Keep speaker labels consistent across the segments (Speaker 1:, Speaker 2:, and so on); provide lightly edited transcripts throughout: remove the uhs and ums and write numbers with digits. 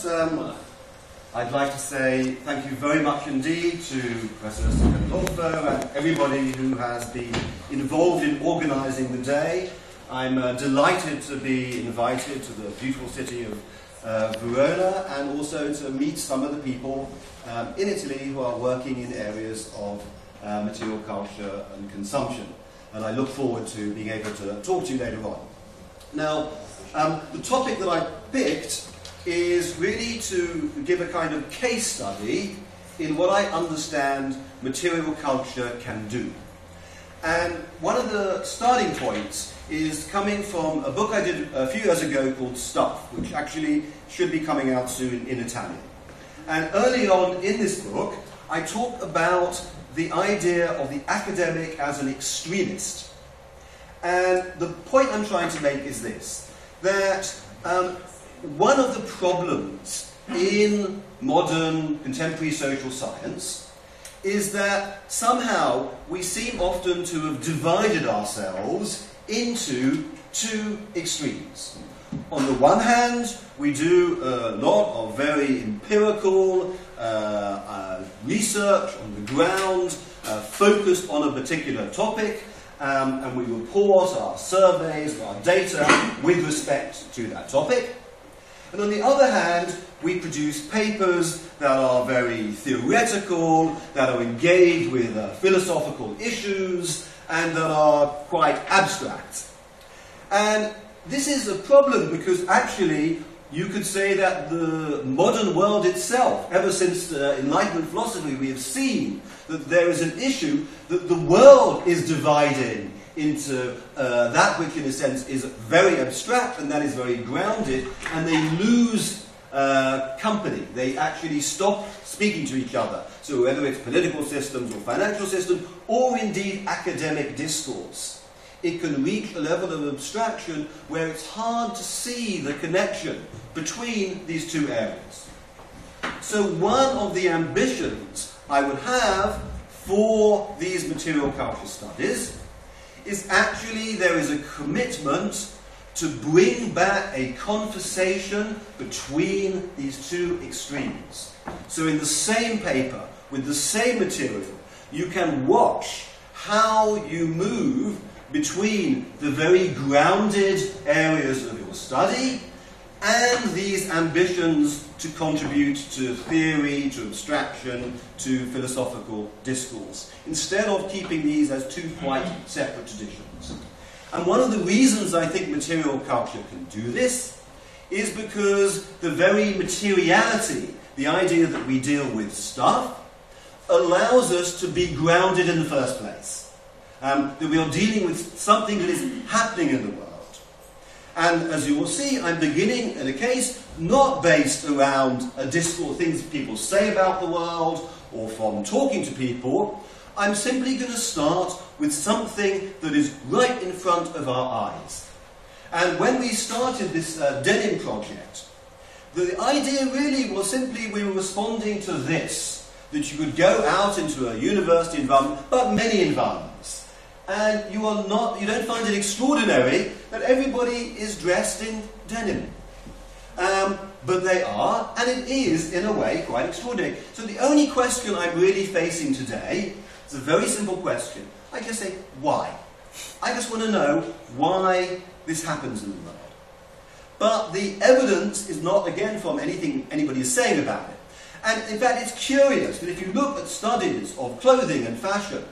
Speaker 1: I'd like to say thank you very much indeed to Professor Stephen and everybody who has been involved in organising the day. I'm delighted to be invited to the beautiful city of Verona and also to meet some of the people in Italy who are working in areas of material culture and consumption. And I look forward to being able to talk to you later on. Now, the topic that I picked is really to give a kind of case study in what I understand material culture can do. And one of the starting points is coming from a book I did a few years ago called Stuff, which actually should be coming out soon in Italian. And early on in this book, I talk about the idea of the academic as an extremist. And the point I'm trying to make is this, that one of the problems in modern contemporary social science is that somehow we seem often to have divided ourselves into two extremes. On the one hand, we do a lot of very empirical research on the ground, focused on a particular topic, and we report our surveys, our data with respect to that topic. And on the other hand, we produce papers that are very theoretical, that are engaged with philosophical issues, and that are quite abstract. And this is a problem because actually you could say that the modern world itself, ever since Enlightenment philosophy, we have seen that there is an issue that the world is dividing into that which in a sense is very abstract and that is very grounded, and they lose company. They actually stop speaking to each other. So whether it's political systems or financial systems, or indeed academic discourse, it can reach a level of abstraction where it's hard to see the connection between these two areas. So one of the ambitions I would have for these material culture studies is actually there is a commitment to bring back a conversation between these two extremes. So in the same paper, with the same material, you can watch how you move between the very grounded areas of your study and these ambitions to contribute to theory, to abstraction, to philosophical discourse, instead of keeping these as two quite separate traditions. And one of the reasons I think material culture can do this is because the very materiality, the idea that we deal with stuff, allows us to be grounded in the first place. That we are dealing with something that is happening in the world. And as you will see, I'm beginning in a case not based around a discourse, things people say about the world, or from talking to people. I'm simply going to start with something that is right in front of our eyes. And when we started this denim project, the idea really was simply we were responding to this, that you could go out into a university environment, but many environments. And you don't find it extraordinary that everybody is dressed in denim. But they are, and it is, in a way, quite extraordinary. So the only question I'm really facing today is a very simple question. I just say, why? I just want to know why this happens in the world. But the evidence is not, again, from anything anybody is saying about it. And in fact, it's curious that if you look at studies of clothing and fashion,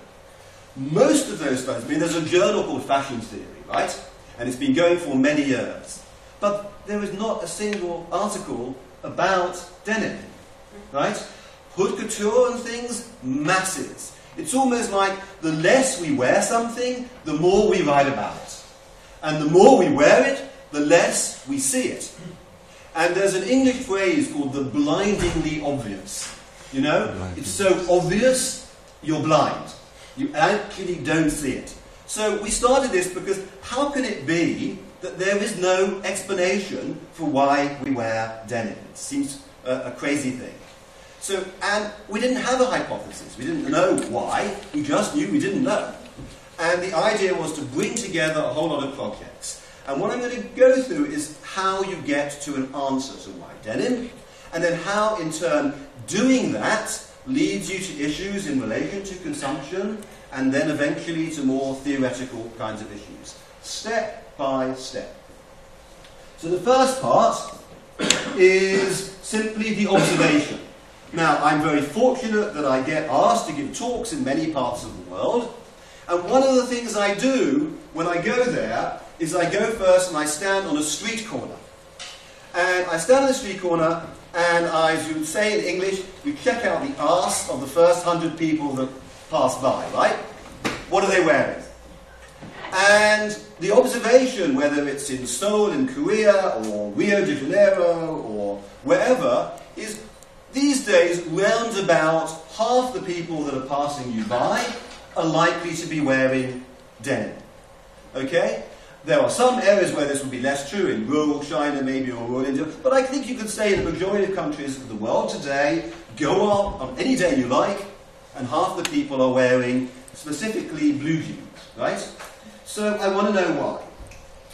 Speaker 1: most of those studies, I mean, there's a journal called Fashion Theory, right? And it's been going for many years. But there is not a single article about denim, right? Haute couture and things, masses. It's almost like the less we wear something, the more we write about it. And the more we wear it, the less we see it. And there's an English phrase called the blindingly obvious. You know? It's so obvious, you're blind. You actually don't see it. So we started this because how can it be that there is no explanation for why we wear denim? It seems a crazy thing. So, and we didn't have a hypothesis. We didn't know why. We just knew we didn't know. And the idea was to bring together a whole lot of projects. And what I'm going to go through is how you get to an answer to why denim, and then how, in turn, doing that leads you to issues in relation to consumption, and then eventually to more theoretical kinds of issues. Step by step. So the first part is simply the observation. Now, I'm very fortunate that I get asked to give talks in many parts of the world, and one of the things I do when I go there is I go first and I stand on a street corner. And I stand on the street corner, and as you would say in English, you check out the arse of the first 100 people that pass by, right? What are they wearing? And the observation, whether it's in Seoul in Korea, or Rio de Janeiro, or wherever, is these days round about half the people that are passing you by are likely to be wearing denim. Okay? There are some areas where this would be less true, in rural China maybe, or rural India, but I think you could say in the majority of countries of the world today, go on any day you like, and half the people are wearing specifically blue jeans, right? So I want to know why.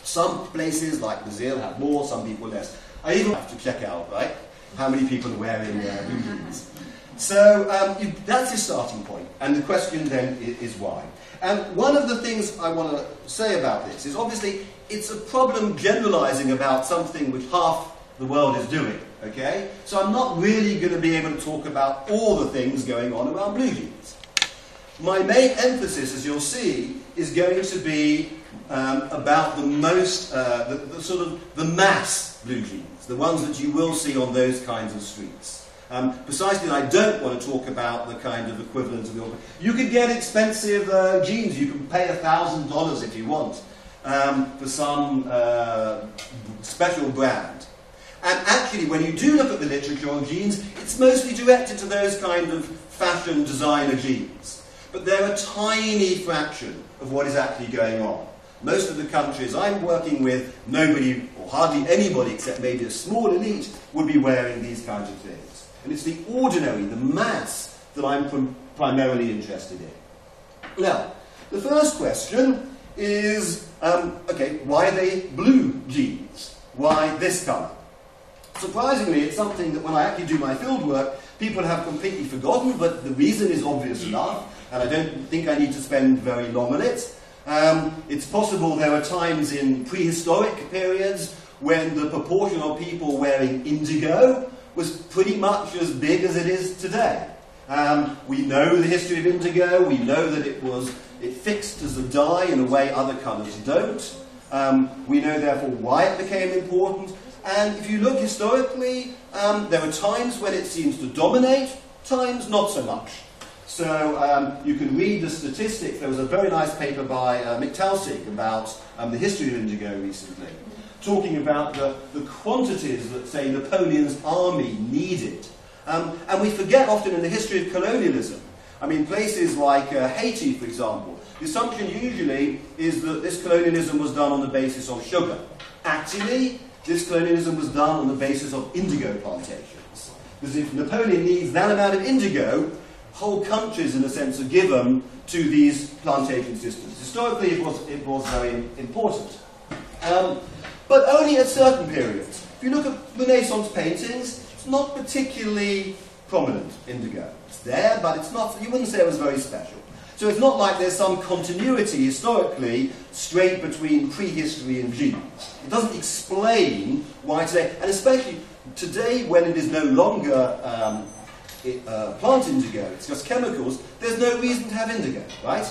Speaker 1: Some places like Brazil have more, some people less. I even have to check out, right, how many people are wearing blue jeans. So that's your starting point, and the question then is why. And one of the things I want to say about this is obviously it's a problem generalizing about something which half the world is doing, okay? So I'm not really going to be able to talk about all the things going on around blue jeans. My main emphasis, as you'll see, is going to be about the most, the sort of the mass blue jeans, the ones that you will see on those kinds of streets. Precisely, I don't want to talk about the kind of equivalent of your... You could get expensive jeans. You can pay $1,000 if you want for some special brand. And actually, when you do look at the literature on jeans, it's mostly directed to those kind of fashion designer jeans. But they're a tiny fraction of what is actually going on. Most of the countries I'm working with, nobody, or hardly anybody except maybe a small elite, would be wearing these kinds of things. And it's the ordinary, the mass, that I'm primarily interested in. Now, the first question is, okay, why are they blue jeans? Why this colour? Surprisingly, it's something that when I actually do my field work, people have completely forgotten, but the reason is obvious enough, and I don't think I need to spend very long on it. It's possible there are times in prehistoric periods when the proportion of people wearing indigo was pretty much as big as it is today. We know the history of indigo. We know that it fixed as a dye in a way other colours don't. We know therefore why it became important. And if you look historically, there are times when it seems to dominate, times not so much. So you can read the statistics. There was a very nice paper by Miktalsik about the history of indigo recently, talking about the quantities that, say, Napoleon's army needed. And we forget often in the history of colonialism. I mean, places like Haiti, for example, the assumption usually is that this colonialism was done on the basis of sugar. Actually, this colonialism was done on the basis of indigo plantations. Because if Napoleon needs that amount of indigo, whole countries, in a sense, are given to these plantation systems. Historically, it was very important. But only at certain periods. If you look at Renaissance paintings, it's not particularly prominent, indigo. It's there, but it's not, you wouldn't say it was very special. So it's not like there's some continuity historically straight between prehistory and jeans. It doesn't explain why today, and especially today when it is no longer plant indigo, it's just chemicals, there's no reason to have indigo, right?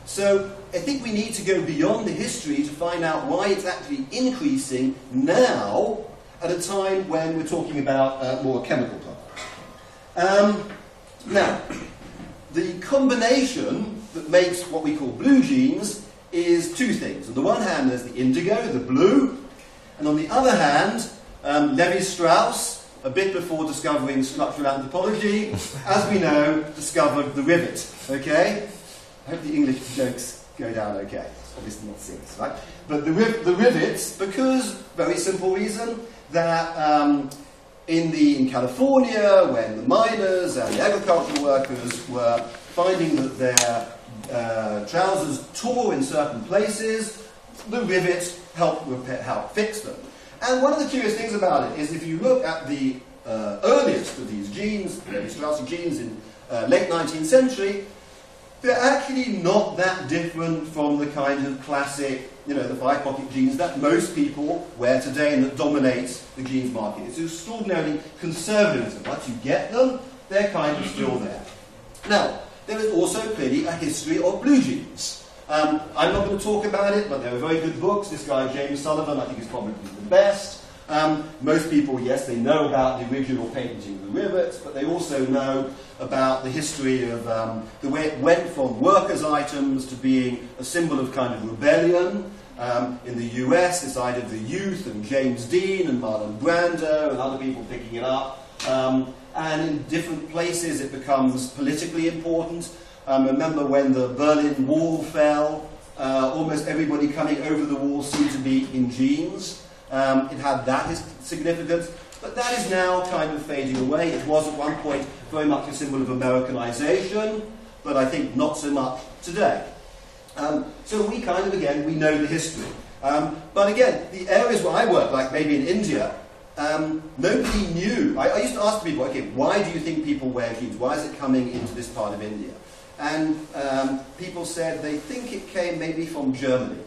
Speaker 1: So I think we need to go beyond the history to find out why it's actually increasing now at a time when we're talking about more chemical products. Now, the combination that makes what we call blue jeans is two things. On the one hand, there's the indigo, the blue, and on the other hand, Levi-Strauss, a bit before discovering structural anthropology, as we know, discovered the rivet. Okay? I hope the English jokes go down okay. It's obviously not serious, right? But the rivets, because, very simple reason, that in California, when the miners and the agricultural workers were finding that their trousers tore in certain places, the rivets helped fix them. And one of the curious things about it is if you look at the earliest of these jeans, Straussy jeans in late 19th century, they're actually not that different from the kind of classic, the 5-pocket jeans that most people wear today and that dominate the jeans market. It's extraordinarily conservatism. Once you get them, they're kind of still there. Now, there is also clearly a history of blue jeans. I'm not going to talk about it, but there are very good books. This guy, James Sullivan, I think is probably the best. Most people, yes, they know about the original patenting of the rivets, but they also know about the history of the way it went from workers' items to being a symbol of kind of rebellion. In the US, this idea of the youth and James Dean and Marlon Brando and other people picking it up. And in different places it becomes politically important. Remember when the Berlin Wall fell, almost everybody coming over the wall seemed to be in jeans. It had that significance, but that is now kind of fading away. It was at one point very much a symbol of Americanization, but I think not so much today. So we kind of, again, we know the history. But again, the areas where I work, like maybe in India, nobody knew. I used to ask people, okay, why do you think people wear jeans? Why is it coming into this part of India? And people said they think it came maybe from Germany.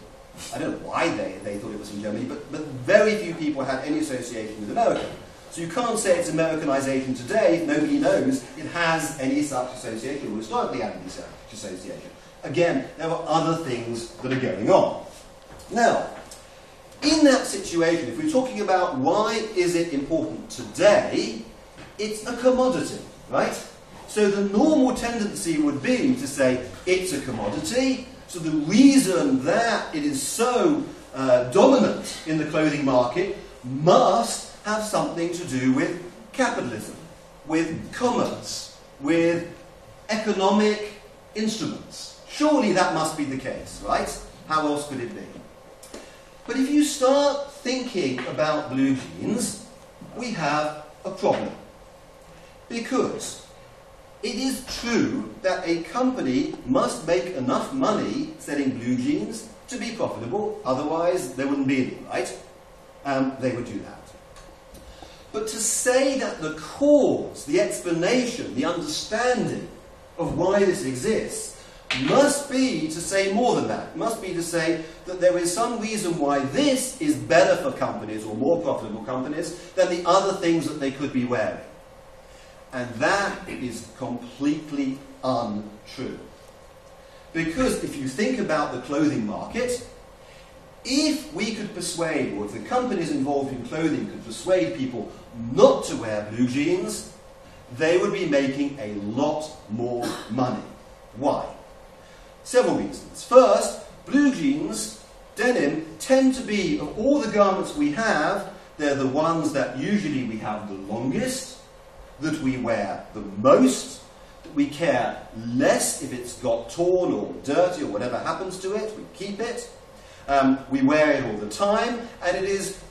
Speaker 1: I don't know why they thought it was from Germany, but very few people had any association with America. So you can't say it's Americanization today if nobody knows it has any such association, or historically had any such association. Again, there are other things that are going on. Now, in that situation, if we're talking about why is it important today, it's a commodity, right? So the normal tendency would be to say it's a commodity, so the reason that it is so dominant in the clothing market must have something to do with capitalism, with commerce, with economic instruments. Surely that must be the case, right? How else could it be? But if you start thinking about blue jeans, we have a problem. Because it is true that a company must make enough money selling blue jeans to be profitable, otherwise there wouldn't be any, right? They would do that. But to say that the cause, the explanation, the understanding of why this exists must be to say more than that. It must be to say that there is some reason why this is better for companies or more profitable companies than the other things that they could be wearing. And that is completely untrue. Because if you think about the clothing market, if we could persuade, or if the companies involved in clothing could persuade people not to wear blue jeans, they would be making a lot more money. Why? Several reasons. First, blue jeans, denim, tend to be, of all the garments we have, they're the ones that usually we have the longest, that we wear the most, that we care less if it's got torn or dirty or whatever happens to it, we keep it. We wear it all the time, and it is